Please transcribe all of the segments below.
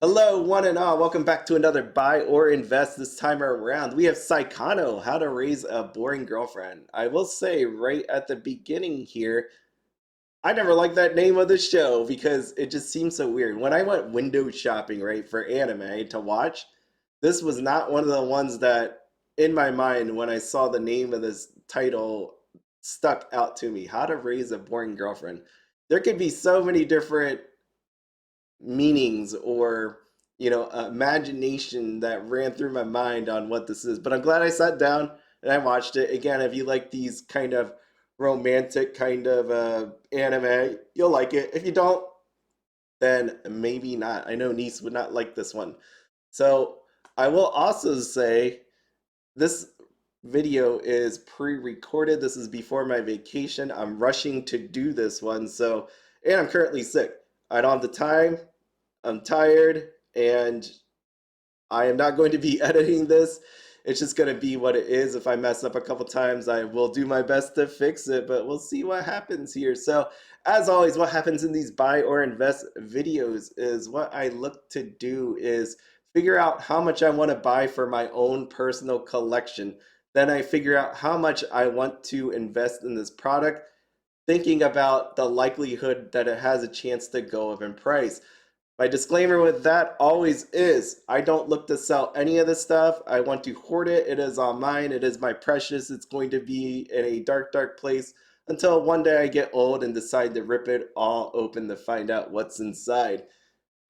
Hello, one and all. Welcome back to another Buy or Invest. This time around, we have Saekano, How to Raise a Boring Girlfriend. I will say right at the beginning here, I never liked that name of the show because it just seems so weird. When I went window shopping, right, for anime to watch, this was not one of the ones that, in my mind, when I saw the name of this title, stuck out to me. How to Raise a Boring Girlfriend. There could be so many different meanings or imagination that ran through my mind on what this is, but I'm glad I sat down and I watched it. Again, if you like these kind of romantic kind of anime, you'll like it. If you don't, then maybe not. I know Nice would not like this one. So I will also say this video is pre-recorded. This is before my vacation. I'm rushing to do this one, and I'm currently sick. I don't have the time. I'm tired, and I am not going to be editing this. It's just going to be what it is. If I mess up a couple times, I will do my best to fix it, but we'll see what happens here. So, as always, what happens in these buy or invest videos is what I look to do is figure out how much I want to buy for my own personal collection. Then I figure out how much I want to invest in this product, thinking about the likelihood that it has a chance to go up in price. My disclaimer with that always is I don't look to sell any of this stuff. I want to hoard it. It is all mine. It is my precious. It's going to be in a dark, dark place until one day I get old and decide to rip it all open to find out what's inside.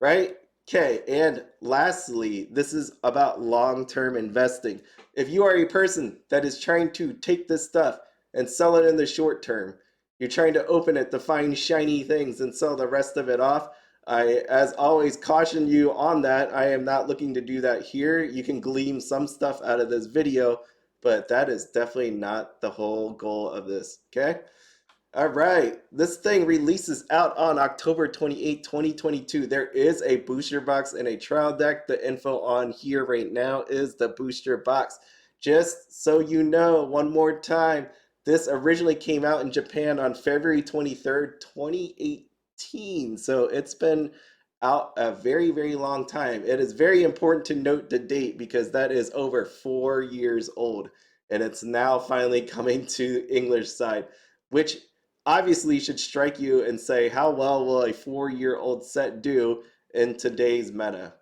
Right? Okay, and lastly, this is about long-term investing. If you are a person that is trying to take this stuff and sell it in the short term, you're trying to open it to find shiny things and sell the rest of it off, I, as always, caution you on that. I am not looking to do that here. You can glean some stuff out of this video, but that is definitely not the whole goal of this, okay? All right, this thing releases out on October 28, 2022. There is a booster box and a trial deck. The info on here right now is the booster box. Just so you know, one more time, this originally came out in Japan on February 23rd, 2018. So it's been out a very, very long time. It is very important to note the date because that is over 4 years old. And it's now finally coming to English side, which obviously should strike you and say, how well will a 4-year-old set do in today's meta?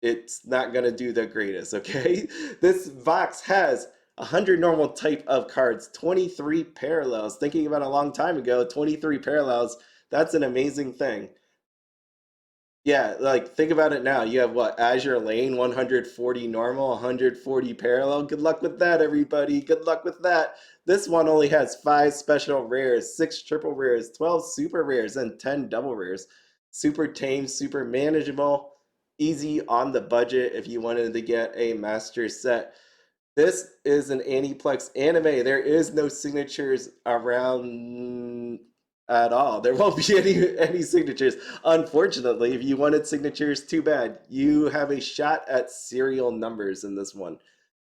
It's not going to do the greatest, okay? This box has 100 normal type of cards, 23 parallels. Thinking about a long time ago, 23 parallels, that's an amazing thing. Yeah, like think about it now. You have what? Azure Lane, 140 normal, 140 parallel. Good luck with that, everybody. Good luck with that. This one only has 5 special rares, 6 triple rares, 12 super rares, and 10 double rares. Super tame, super manageable, easy on the budget if you wanted to get a master set. This is an Aniplex anime. There is no signatures around at all. There won't be any signatures. Unfortunately, if you wanted signatures, too bad. You have a shot at serial numbers in this one.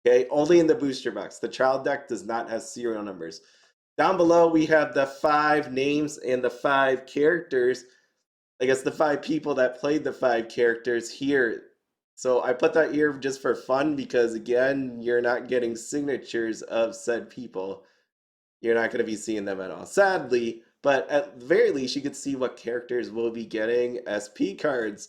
Okay, only in the booster box. The trial deck does not have serial numbers. Down below, we have the 5 names and the 5 characters. I guess the 5 people that played the 5 characters here. So I put that here just for fun because, again, you're not getting signatures of said people. You're not going to be seeing them at all, sadly. But at the very least, you could see what characters will be getting SP cards.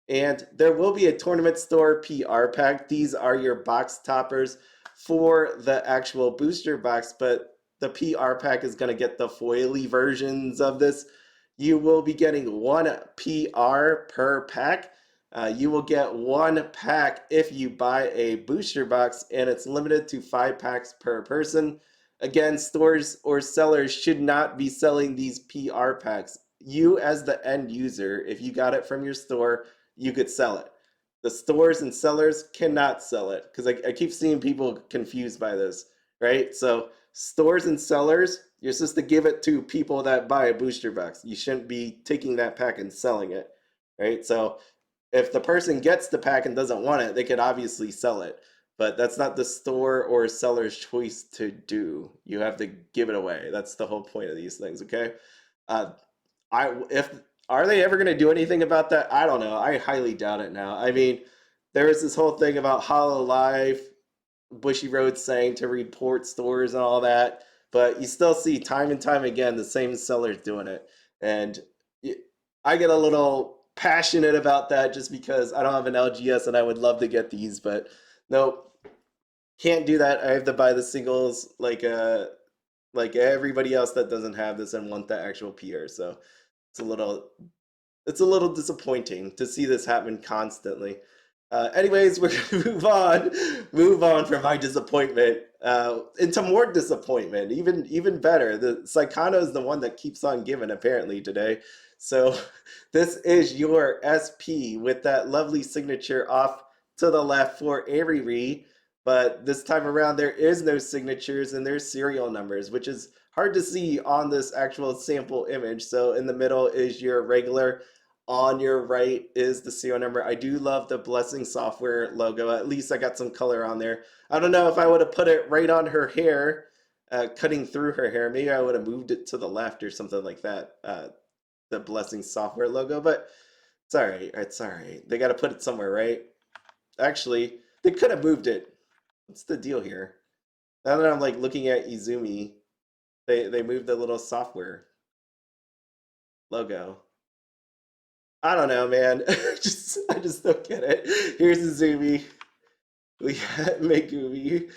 And there will be a tournament store PR pack. These are your box toppers for the actual booster box, but the PR pack is going to get the foily versions of this. You will be getting 1 PR per pack. You will get 1 pack if you buy a booster box, and it's limited to 5 packs per person. Again, stores or sellers should not be selling these PR packs. You, as the end user, if you got it from your store, you could sell it. The stores and sellers cannot sell it because I keep seeing people confused by this, right? So, stores and sellers, you're supposed to give it to people that buy a booster box. You shouldn't be taking that pack and selling it, right? So, if the person gets the pack and doesn't want it, they could obviously sell it. But that's not the store or seller's choice to do. You have to give it away. That's the whole point of these things, okay? Uh, if Are they ever going to do anything about that? I don't know. I highly doubt it now. I mean, there was this whole thing about Hollow Live, Bushy Road saying to report stores and all that, but you still see time and time again the same sellers doing it. And I get a little passionate about that just because I don't have an LGS and I would love to get these, but nope, can't do that. I have to buy the singles like everybody else that doesn't have this and want the actual PR. So it's a little it's a little disappointing to see this happen constantly. Anyways, we're gonna move on from my disappointment into more disappointment. Even better, the Saekano is the one that keeps on giving apparently today. So this is your SP with that lovely signature off to the left for Eriri, but this time around there is no signatures and there's serial numbers, which is hard to see on this actual sample image. So in the middle is your regular, on your right is the serial number. I do love the Blessing Software logo. At least I got some color on there. I don't know if I would have put it right on her hair, cutting through her hair. Maybe I would have moved it to the left or something like that, the Blessing Software logo, but it's all right. It's all right. They got to put it somewhere, right? Actually, they could have moved it. What's the deal here? Now that I'm like looking at Izumi, they moved the little software logo. I don't know, man. I just don't get it. Here's Izumi. We got Megumi.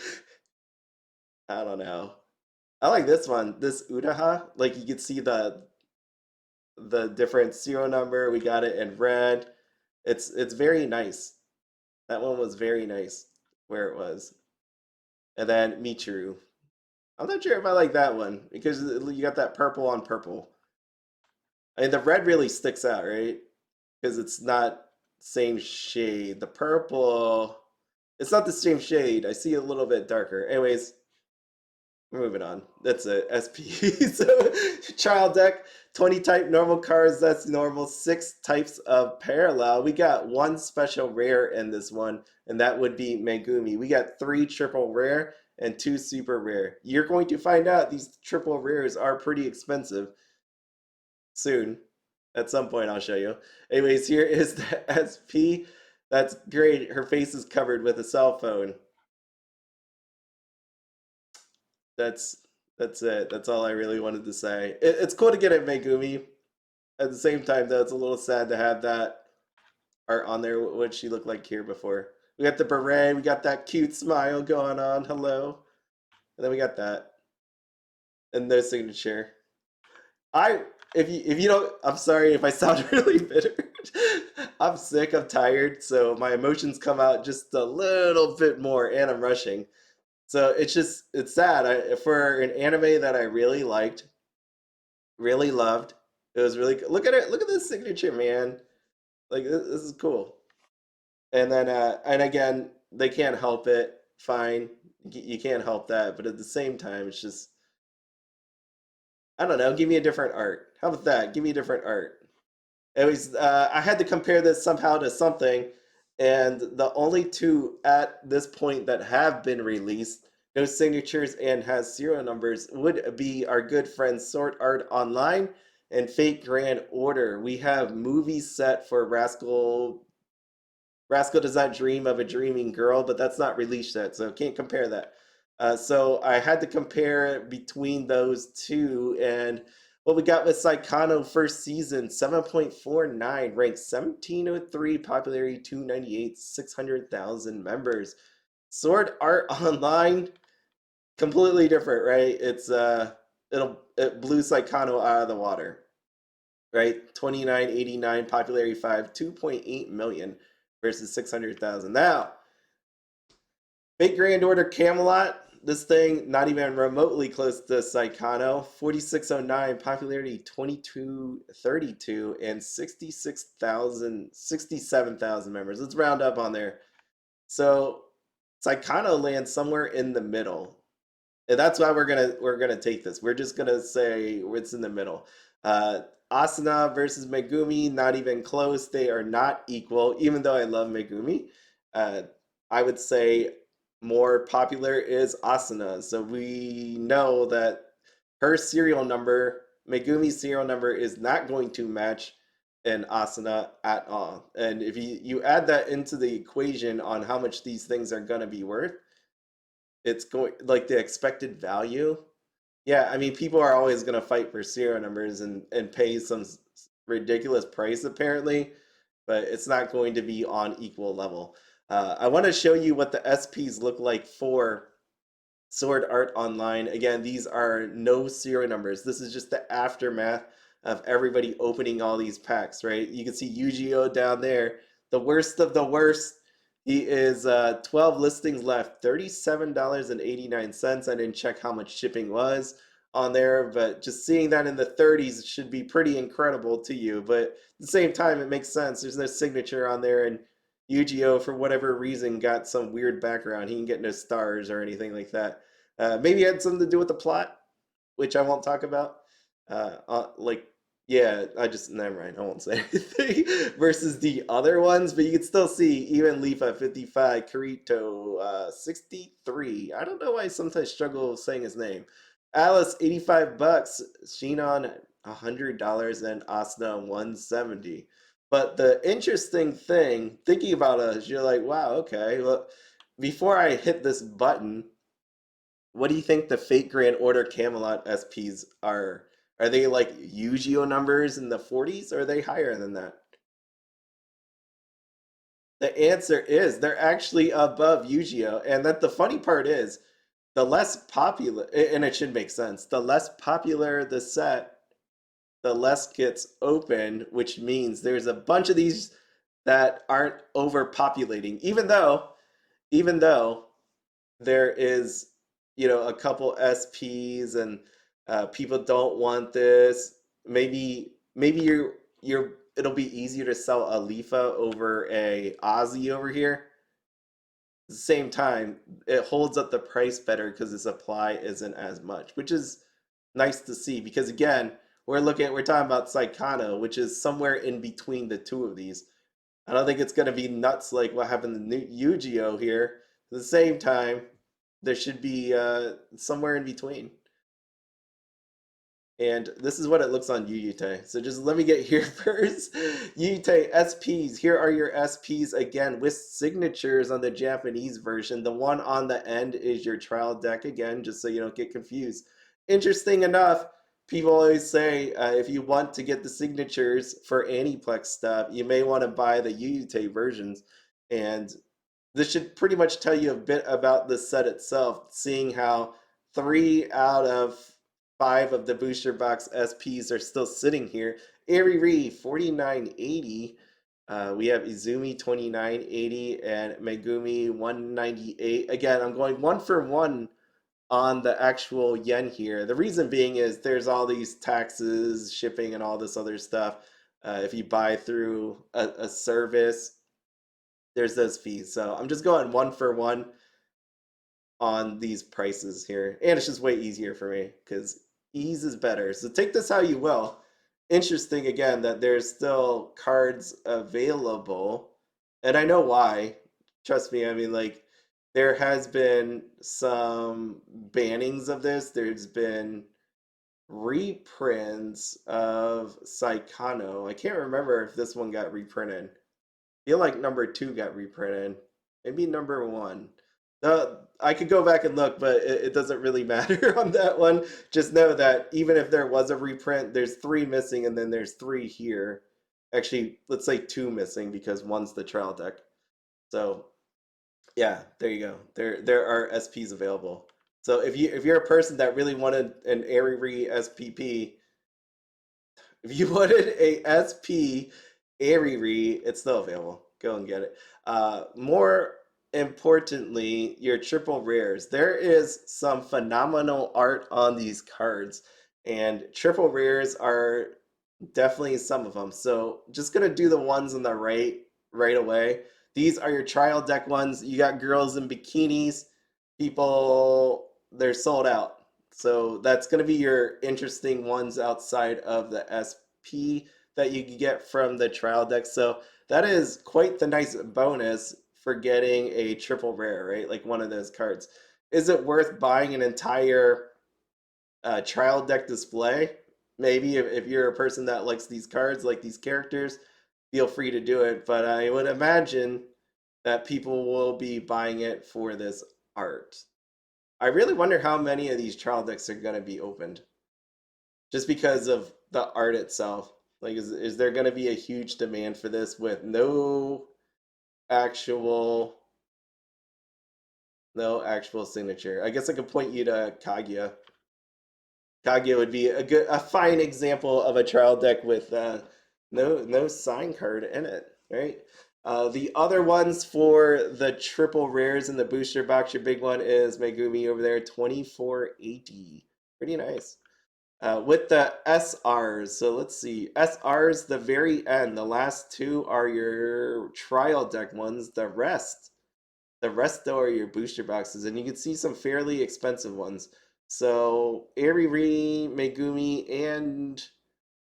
I don't know. I like this one. This Utaha. Like you can see the different serial number. We got it in red. It's very nice. That one was very nice where it was. And then Michiru. I'm not sure if I like that one because you got that purple on purple. I mean, the red really sticks out, right? Because it's not same shade. The purple, it's not the same shade. I see it a little bit darker. Anyways, we're moving on. That's a SP. So trial deck, 20 type normal cards. That's normal. 6 types of parallel. We got 1 special rare in this one, and that would be Megumi. We got 3 triple rare and 2 super rare. You're going to find out these triple rares are pretty expensive soon. At some point, I'll show you. Anyways, here is the SP. That's great. Her face is covered with a cell phone. That's that's it. That's all I really wanted to say. It's cool to get it Megumi. At the same time, though, it's a little sad to have that art on there. What she looked like here before. We got the beret. We got that cute smile going on. Hello. And then we got that. And no signature. I if you don't, I'm sorry if I sound really bitter. I'm sick, I'm tired, so my emotions come out just a little bit more, and I'm rushing. So it's sad. For an anime that I really liked, really loved, it was really look at it. Look at this signature, man. Like this is cool. And then and again, they can't help it. Fine, you can't help that. But at the same time, it's just I don't know. Give me a different art. How about that? Give me a different art. It was I had to compare this somehow to something, and the only 2 at this point that have been released, no signatures and has serial numbers, would be our good friends Sword Art Online and Fate Grand Order. We have movies set for Rascal. Rascal does not dream of a dreaming girl, but that's not released yet, so can't compare that. So I had to compare between those 2, and what we got with Saekano first season, 7.49, ranked 1703, popularity 298, 600,000 members. Sword Art Online, completely different, right? It blew Saekano out of the water, right? 2989, popularity 5, 2.8 million versus 600,000. Now, Fate Grand Order Camelot, this thing not even remotely close to Saekano. 4609, popularity 2232, and 67,000 members. Let's round up on there. So Saekano lands somewhere in the middle. And that's why we're gonna take this. We're just gonna say it's in the middle. Asuna versus Megumi, not even close. They are not equal, even though I love Megumi. I would say more popular is Asuna. So we know that her serial number, Megumi's serial number, is not going to match in Asuna at all. And if you add that into the equation on how much these things are going to be worth, it's going like the expected value. Yeah, I mean, people are always going to fight for serial numbers and pay some ridiculous price apparently, but it's not going to be on equal level. I want to show you what the SPs look like for Sword Art Online. Again, these are no serial numbers. This is just the aftermath of everybody opening all these packs, right? You can see Yu-Gi-Oh down there, the worst of the worst. He is 12 listings left, $37.89. I didn't check how much shipping was on there, but just seeing that in the 30s should be pretty incredible to you. But at the same time, it makes sense. There's no signature on there, and Yu-Gi-Oh, for whatever reason, got some weird background. He didn't get no stars or anything like that. Maybe it had something to do with the plot, which I won't talk about. Like, yeah, I just never mind. I won't say anything versus the other ones, but you can still see even Leafa 55, Kirito 63. I don't know why I sometimes struggle saying his name. Alice 85 bucks, Shinon $100, and Asuna 170. But the interesting thing, thinking about it, is you're like, wow, okay. Well, before I hit this button, what do you think the Fate Grand Order Camelot SPs are? Are they like Yu-Gi-Oh numbers in the 40s, or are they higher than that? The answer is they're actually above Yu-Gi-Oh, and that the funny part is the less popular, and it should make sense. The less popular the set, the less gets open, which means there's a bunch of these that aren't overpopulating, even though there is, a couple SPs and people don't want this. Maybe you're it'll be easier to sell a Lifa over a Aussie over here. At the same time, it holds up the price better because the supply isn't as much, which is nice to see because again, we're talking about Saekano, which is somewhere in between the two of these. I don't think it's going to be nuts like what happened to Yu-Gi-Oh here. At the same time, there should be somewhere in between. And this is what it looks on Yuyute. So just let me get here first. Yuyute SPs. Here are your SPs again with signatures on the Japanese version. The one on the end is your trial deck again, just so you don't get confused. Interesting enough, people always say if you want to get the signatures for Aniplex stuff, you may want to buy the Yuyute versions. And this should pretty much tell you a bit about the set itself, seeing how 3 out of 5 of the booster box SPs are still sitting here. Eriri 4980. We have Izumi 2980 and Megumi 198. Again, I'm going one for one on the actual yen here. The reason being is there's all these taxes, shipping, and all this other stuff. If you buy through a service, there's those fees. So I'm just going one for one on these prices here. And it's just way easier for me because ease is better. So take this how you will. Interesting again that there's still cards available. And I know why. Trust me, I mean, like, there has been some bannings of this. There's been reprints of Saekano. I can't remember if this one got reprinted. Feel like number 2 got reprinted. Maybe number 1. I could go back and look, but it doesn't really matter on that one. Just know that even if there was a reprint, there's 3 missing, and then there's 3 here. Actually, let's say 2 missing because one's the trial deck. So yeah, there you go. There are SPs available. So if you're a person that really wanted an Eriri SPP, if you wanted a SP Eriri, it's still available. Go and get it. More importantly, your triple rares. There is some phenomenal art on these cards, and triple rares are definitely some of them. So just gonna do the ones on the right away. These are your trial deck ones. You got girls in bikinis. People, they're sold out. So that's gonna be your interesting ones outside of the SP that you can get from the trial deck. So that is quite the nice bonus for getting a triple rare, right? Like one of those cards. Is it worth buying an entire trial deck display? maybe if you're a person that likes these cards, like these characters, feel free to do it. But I would imagine that people will be buying it for this art. I really wonder how many of these trial decks are going to be opened just because of the art itself. Like, is there going to be a huge demand for this with actual no actual signature? I guess I could point you to Kaguya. Kaguya would be a fine example of a trial deck with no sign card in it, right? The other ones for the triple rares in the booster box, your big one is Megumi over there, 2480. Pretty nice. With the SRs, so let's see. SRs, the very end, the last two are your trial deck ones. The rest though are your booster boxes, and you can see some fairly expensive ones. So Eriri, Megumi, and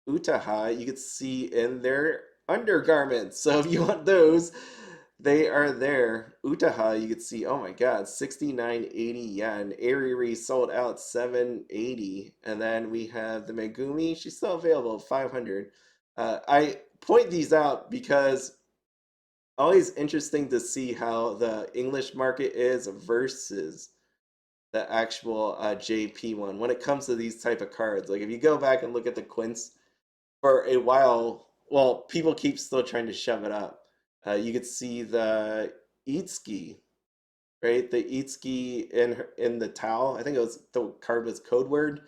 Utaha, you can see in their undergarments. So if you want those, they are there. Utaha, you can see, oh my god, 6980 yen. Eriri sold out 780. And then we have the Megumi, she's still available, 500. I point these out because always interesting to see how the English market is versus the actual JP one when it comes to these type of cards. Like if you go back and look at the Quince for a while, well, people keep still trying to shove it up. You could see the Itsuki, right? The Itsuki in the towel. I think it was the card was code word.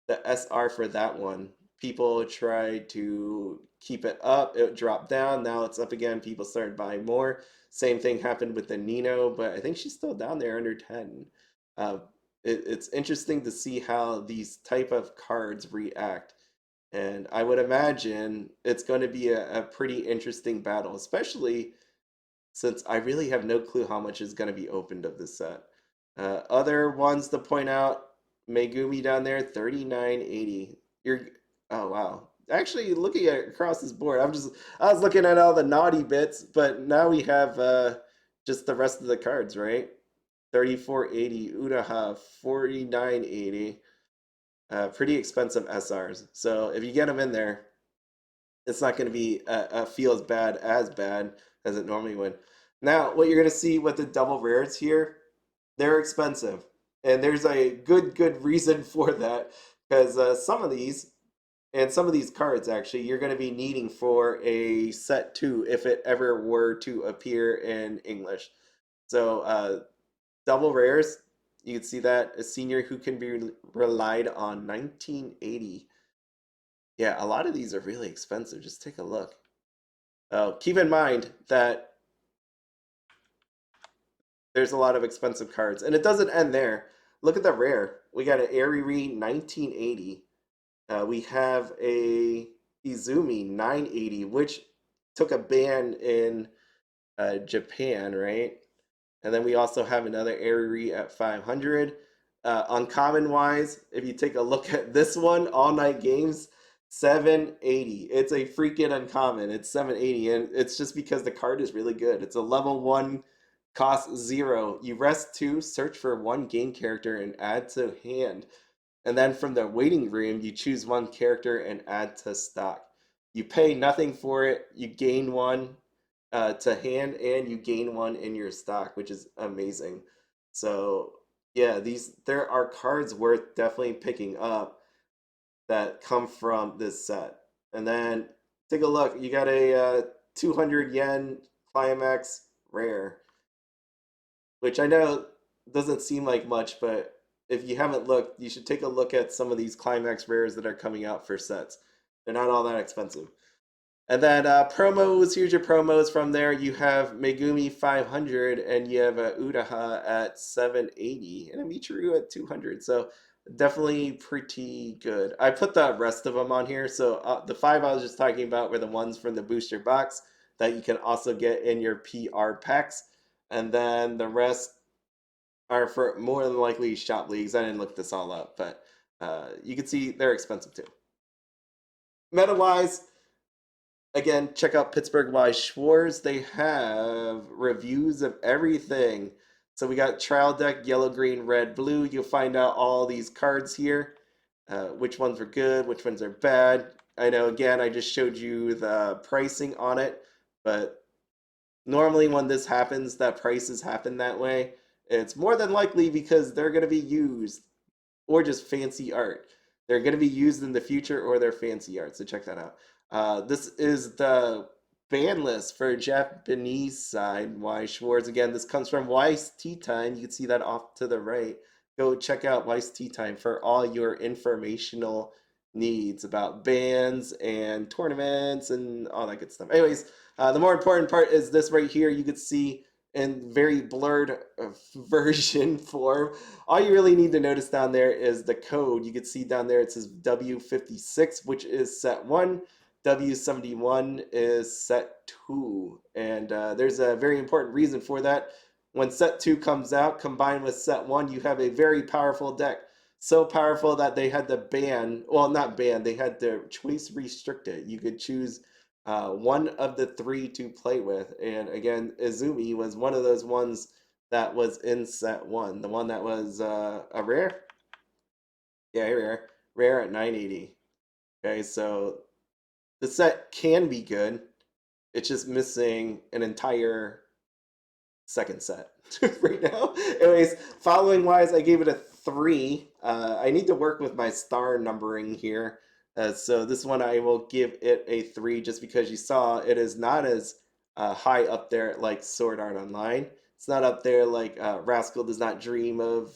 The SR for that one. People tried to keep it up. It dropped down. Now it's up again. People started buying more. Same thing happened with the Nino, but I think she's still down there under 10. Uh, it's interesting to see how these type of cards react. And I would imagine it's going to be a pretty interesting battle, especially since I really have no clue how much is going to be opened of this set. Other ones to point out, Megumi down there, 3980. You're oh wow. Actually, looking at across this board, I was looking at all the naughty bits, but now we have just the rest of the cards, right? 3480, Utaha, 4980. Pretty expensive SRs. So if you get them in there, it's not going to be feel as bad as it normally would. Now, what you're going to see with the double rares here, they're expensive, and there's a good reason for that because some of these cards actually you're going to be needing for a set two if it ever were to appear in English. So double rares, you can see that a senior who can be relied on 1980. Yeah, a lot of these are really expensive. Just take a look. Keep in mind that there's a lot of expensive cards, and it doesn't end there. Look at the rare. We got an Eriri 1980. We have a Izumi 980, which took a ban in Japan, right? And then we also have another Eriri at 500. Uncommon wise, if you take a look at this one, All Night Games, 780. It's a freaking uncommon. It's 780, and it's just because the card is really good. It's a level 1, cost 0. You rest 2, search for 1 game character, and add to hand. And then from the waiting room, you choose 1 character and add to stock. You pay nothing for it. You gain 1 to hand, and you gain 1 in your stock, which is amazing. So yeah, there are cards worth definitely picking up that come from this set. And then take a look. You got a 200 yen climax rare, which I know doesn't seem like much, but if you haven't looked, you should take a look at some of these climax rares that are coming out for sets. They're not all that expensive. And then promos, here's your promos from there. You have Megumi 500 and you have Utaha at 780 and a Michiru at 200. So definitely pretty good. I put the rest of them on here. So the 5 I was just talking about were the ones from the booster box that you can also get in your PR packs. And then the rest are for more than likely shop leagues. I didn't look this all up, but you can see they're expensive too. Meta-wise, again, check out Pittsburgh Weiss Schwarz. They have reviews of everything. So we got trial deck, yellow, green, red, blue. You'll find out all these cards here. which ones are good, which ones are bad. I know, again, I just showed you the pricing on it, but normally when this happens, that prices happen that way. It's more than likely because they're going to be used or just fancy art. They're going to be used in the future or they're fancy art. So check that out. This is the ban list for Japanese side. Weiss Schwarz. Again, this comes from Weiss Tea Time. You can see that off to the right. Go check out Weiss Tea Time for all your informational needs about bans and tournaments and all that good stuff. Anyways, the more important part is this right here. You can see in very blurred version form. All you really need to notice down there is the code. You can see down there it says W56, which is set 1. W71 is set 2. And there's a very important reason for that. When set 2 comes out, combined with set 1, you have a very powerful deck. So powerful that they had to ban, well, not ban, they had to choice restrict it. You could choose one of the three to play with. And again, Izumi was one of those ones that was in set 1. The one that was a rare? Yeah, rare. Rare at 980. Okay, so the set can be good. It's just missing an entire second set right now. Anyways, following wise, I gave it a 3. I need to work with my star numbering here. So this one I will give it a 3 just because you saw it is not as high up there like Sword Art Online. It's not up there like Rascal Does Not Dream of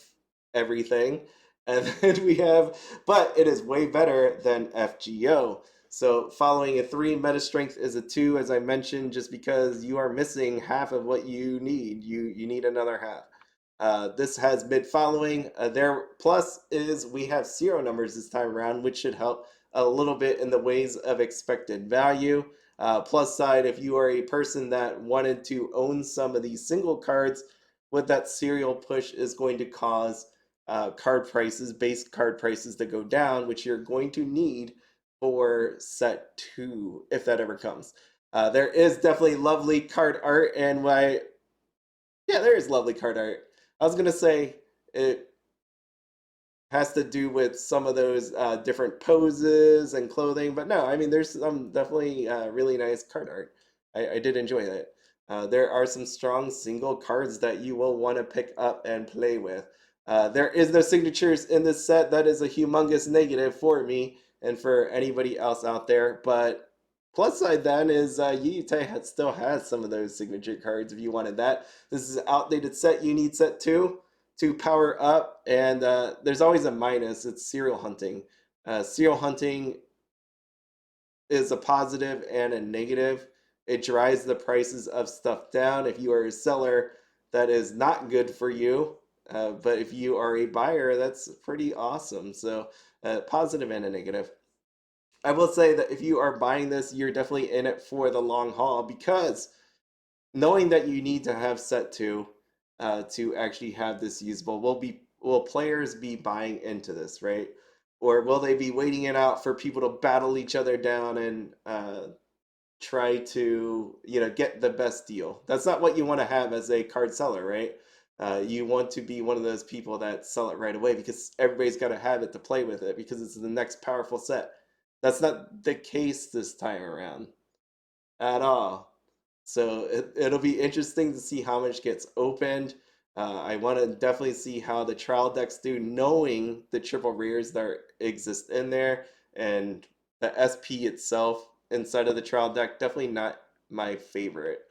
Everything. And then we have, but it is way better than FGO. So following a 3, meta strength is a 2, as I mentioned, just because you are missing half of what you need. You need another half. This has mid following. Their plus is we have serial numbers this time around, which should help a little bit in the ways of expected value. Plus side, if you are a person that wanted to own some of these single cards, what that serial push is going to cause card prices, base card prices to go down, which you're going to need for set 2 if that ever comes. There is definitely lovely card art, and why, yeah, there is lovely card art. I was gonna say it has to do with some of those different poses and clothing, but no, I mean there's some definitely really nice card art. I did enjoy that. There are some strong single cards that you will want to pick up and play with. There is no signatures in this set. That is a humongous negative for me and for anybody else out there. But plus side then is Yute still has some of those signature cards if you wanted that. This is an outdated set. You need set 2 to power up, and there's always a minus. It's serial hunting. Serial hunting is a positive and a negative. It drives the prices of stuff down. If you are a seller, that is not good for you. But if you are a buyer, that's pretty awesome. So, positive and a negative. I will say that if you are buying this, you're definitely in it for the long haul because knowing that you need to have set 2 to actually have this usable, will players be buying into this, right? Or will they be waiting it out for people to battle each other down and try to get the best deal? That's not what you want to have as a card seller, right? You want to be one of those people that sell it right away because everybody's got to have it to play with it because it's the next powerful set. That's not the case this time around at all. So it'll be interesting to see how much gets opened. I want to definitely see how the trial decks do, knowing the triple rares that exist in there and the SP itself inside of the trial deck. Definitely not my favorite.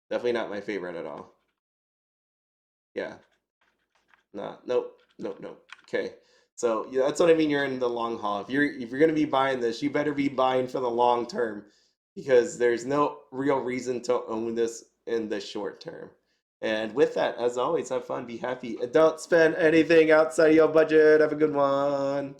Definitely not my favorite at all. Yeah. Nah. Nope. Nope. Nope. Okay. So yeah, that's what I mean. You're in the long haul. If you're gonna be buying this, you better be buying for the long term because there's no real reason to own this in the short term. And with that, as always, have fun, be happy, and don't spend anything outside of your budget. Have a good one.